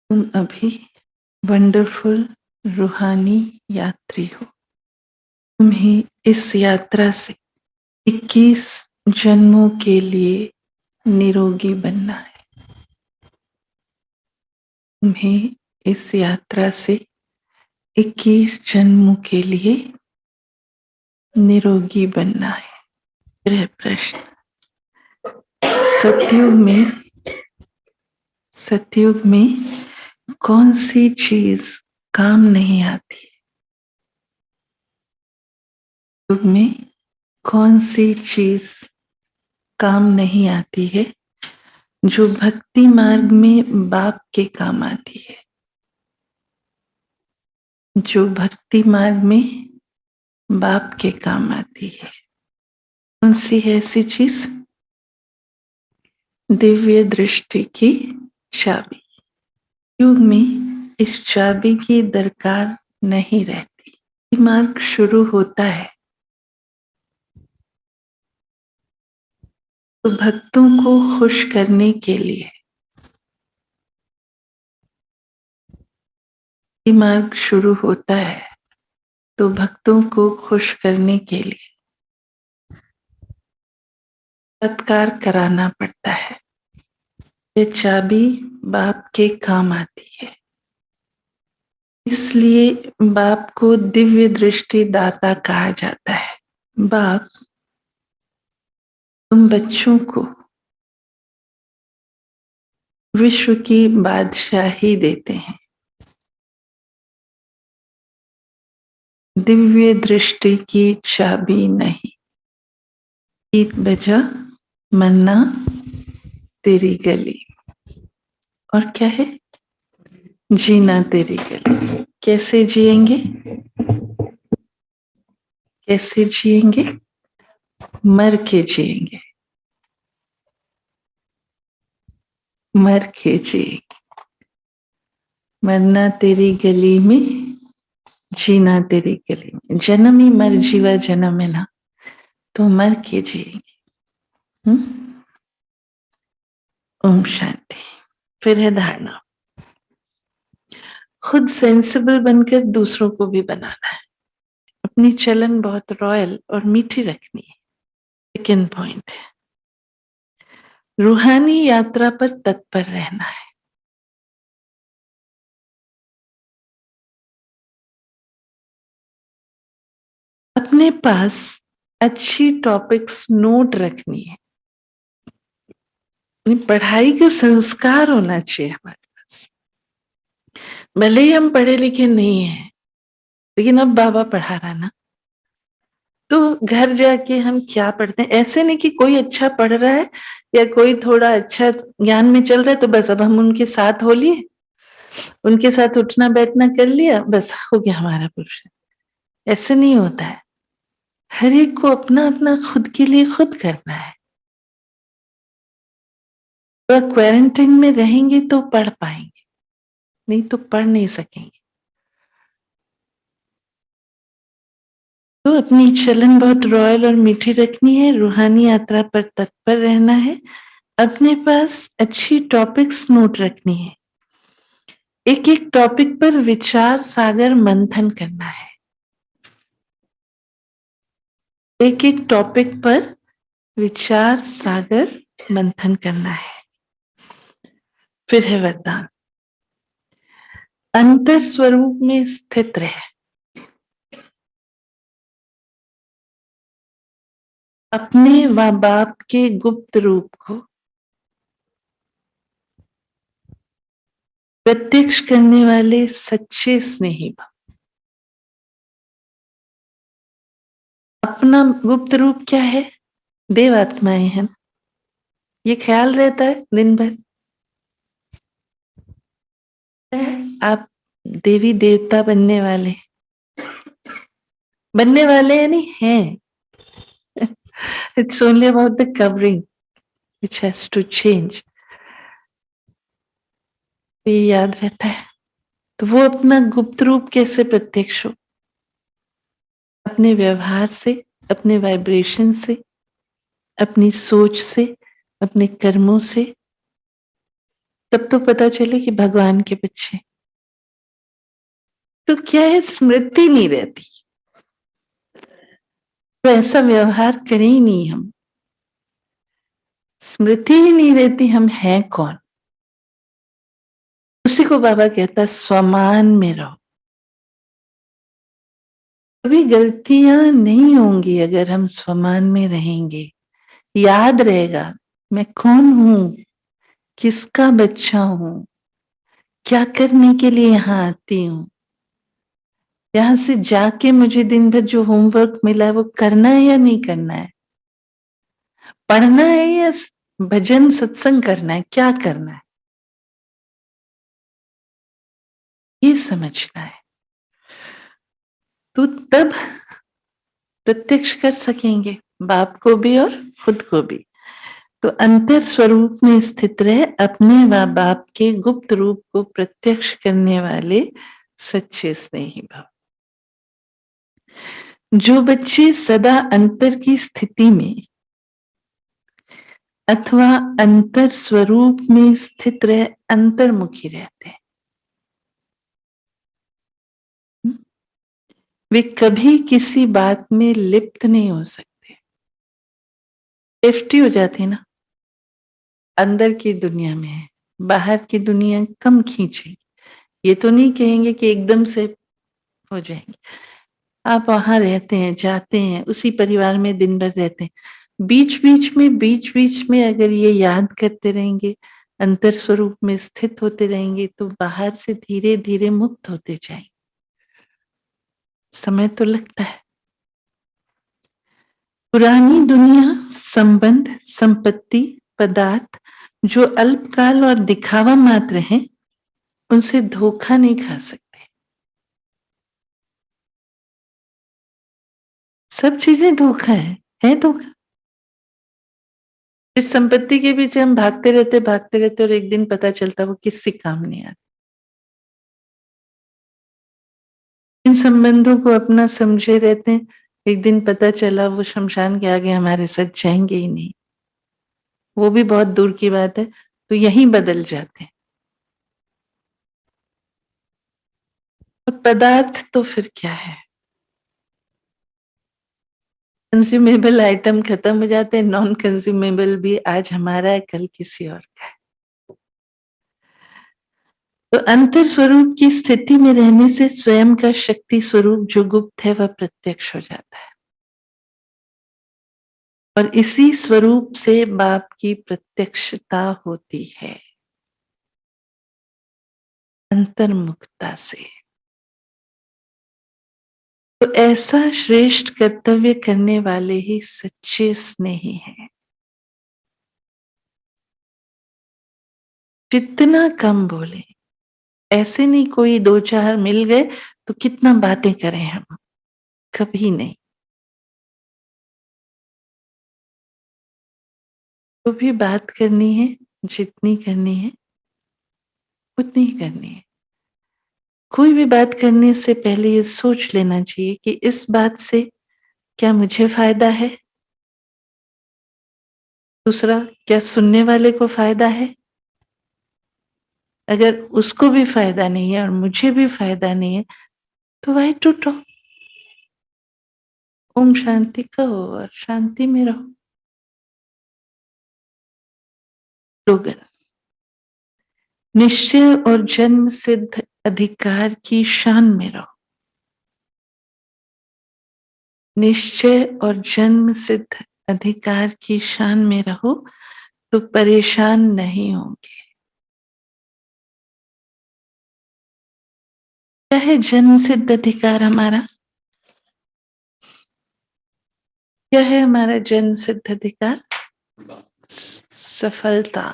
तुम अभी वंडरफुल रूहानी यात्री हो। तुम्हें इस यात्रा से 21 जन्मों के लिए निरोगी बनना है। तुम्हें इस यात्रा से 21 जन्मों के लिए निरोगी बनना है। गृह प्रश्न। सतयुग में सतयुग में कौन सी चीज काम नहीं आती? युग में कौन सी चीज काम नहीं आती है जो भक्ति मार्ग में बाप के काम आती है? जो भक्ति मार्ग में बाप के काम आती है, कौन सी है ऐसी चीज? दिव्य दृष्टि की चाबी। युग में इस चाबी की दरकार नहीं रहती। मार्ग शुरू होता है तो भक्तों को खुश करने के लिए। मार्ग शुरू होता है तो भक्तों को खुश करने के लिए सत्कार कराना पड़ता है। ये चाबी बाप के काम आती है, इसलिए बाप को दिव्य दृष्टि दाता कहा जाता है। बाप तुम बच्चों को विश्व की बादशाही देते हैं। दिव्य दृष्टि की चाबी नहीं। गीत बजा मन्ना तेरी गली। और क्या है? जीना तेरी गली। कैसे जिएंगे? कैसे जिएंगे? मर के जिएंगे। मर के जिएंगे। मरना तेरी गली में, जीना तेरी गली में। जन्म ही मर जीवा जन्म है ना, तो मर के जिएंगे। ओम शांति। फिर है धारणा। खुद सेंसिबल बनकर दूसरों को भी बनाना है। अपनी चलन बहुत रॉयल और मीठी रखनी है। सेकेंड पॉइंट है रूहानी यात्रा पर तत्पर रहना है। अपने पास अच्छी टॉपिक्स नोट रखनी है। पढ़ाई का संस्कार होना चाहिए हमारे पास। भले ही हम पढ़े लिखे नहीं हैं, लेकिन अब बाबा पढ़ा रहा ना, तो घर जाके हम क्या पढ़ते हैं। ऐसे नहीं कि कोई अच्छा पढ़ रहा है या कोई थोड़ा अच्छा ज्ञान में चल रहा है तो बस अब हम उनके साथ हो लिए, उनके साथ उठना बैठना कर लिया, बस हो गया हमारा पुरुष। ऐसे नहीं होता है। हर एक को अपना अपना खुद के लिए खुद करना है। तो क्वारंटाइन में रहेंगे तो पढ़ पाएंगे, नहीं तो पढ़ नहीं सकेंगे। तो अपनी चलन बहुत रॉयल और मीठी रखनी है। रूहानी यात्रा पर तत्पर रहना है। अपने पास अच्छी टॉपिक्स नोट रखनी है। एक एक टॉपिक पर विचार सागर मंथन करना है। एक एक टॉपिक पर विचार सागर मंथन करना है। फिर है वरदान। अंतर स्वरूप में स्थित रहे। अपने व बाप के गुप्त रूप को प्रत्यक्ष करने वाले सच्चे स्नेही भाव। अपना गुप्त रूप क्या है? देव आत्माएं हैं। ये ख्याल रहता है दिन भर। आप देवी देवता बनने वाले हैं, नहीं हैं। It's only about the covering which has to change. ये याद रहता है। तो वो अपना गुप्त रूप कैसे प्रत्यक्ष हो? अपने व्यवहार से, अपने वाइब्रेशन से, अपनी सोच से, अपने कर्मों से। तब तो पता चले कि भगवान के बच्चे। तो क्या है, स्मृति नहीं रहती, तो ऐसा व्यवहार करें ही नहीं हम। स्मृति ही नहीं रहती हम हैं कौन। उसी को बाबा कहता है स्वमान में रहो। कभी गलतियां नहीं होंगी अगर हम स्वमान में रहेंगे। याद रहेगा मैं कौन हूं, किसका बच्चा हूं, क्या करने के लिए यहां आती हूं। यहां से जाके मुझे दिन भर जो होमवर्क मिला है वो करना है या नहीं करना है, पढ़ना है या भजन सत्संग करना है, क्या करना है, ये समझना है। तो तब प्रत्यक्ष कर सकेंगे बाप को भी और खुद को भी। तो अंतर स्वरूप में स्थित रहे अपने व बाप के गुप्त रूप को प्रत्यक्ष करने वाले सच्चे स्नेही भाव। जो बच्चे सदा अंतर की स्थिति में अथवा अंतर स्वरूप में स्थित रहे अंतर्मुखी रहते हैं, वे कभी किसी बात में लिप्त नहीं हो सकते। सेफ्टी हो जाती ना, अंदर की दुनिया में है, बाहर की दुनिया कम खींचे। ये तो नहीं कहेंगे कि एकदम से हो जाएंगे। आप वहां रहते हैं, जाते हैं, उसी परिवार में दिन भर रहते हैं, बीच बीच में अगर ये याद करते रहेंगे, अंतर स्वरूप में स्थित होते रहेंगे, तो बाहर से धीरे धीरे मुक्त होते जाएंगे। समय तो लगता है। पुरानी दुनिया, संबंध, संपत्ति, पदार्थ जो अल्पकाल और दिखावा मात्र है, उनसे धोखा नहीं खा सकते। सब चीजें धोखा है धोखा। इस संपत्ति के पीछे हम भागते रहते और एक दिन पता चलता वो किसी काम नहीं आता। इन संबंधों को अपना समझे रहते हैं, एक दिन पता चला वो शमशान के आगे हमारे साथ जाएंगे ही नहीं, वो भी बहुत दूर की बात है, तो यहीं बदल जाते हैं। और पदार्थ तो फिर क्या है, कंज्यूमेबल आइटम खत्म हो जाते हैं, नॉन कंज्यूमेबल भी आज हमारा है कल किसी और का है। तो अंतर स्वरूप की स्थिति में रहने से स्वयं का शक्ति स्वरूप जो गुप्त है वह प्रत्यक्ष हो जाता है, और इसी स्वरूप से बाप की प्रत्यक्षता होती है, अंतर्मुखता से। तो ऐसा श्रेष्ठ कर्तव्य करने वाले ही सच्चे स्नेही हैं। जितना कम बोले, ऐसे नहीं कोई दो चार मिल गए तो कितना बातें करें हम, कभी नहीं। जो भी बात करनी है, जितनी करनी है उतनी ही करनी है। कोई भी बात करने से पहले ये सोच लेना चाहिए कि इस बात से क्या मुझे फायदा है, दूसरा क्या सुनने वाले को फायदा है। अगर उसको भी फायदा नहीं है और मुझे भी फायदा नहीं है तो वाई टूटो। ओम शांति कहो और शांति में रहो। स्लोगन, निश्चय और जन्म सिद्ध अधिकार की शान में रहो। निश्चय और जन्म सिद्ध अधिकार की शान में रहो तो परेशान नहीं होंगे। क्या है जन्म सिद्ध अधिकार हमारा? क्या है हमारा जन्म सिद्ध अधिकार? सफलता।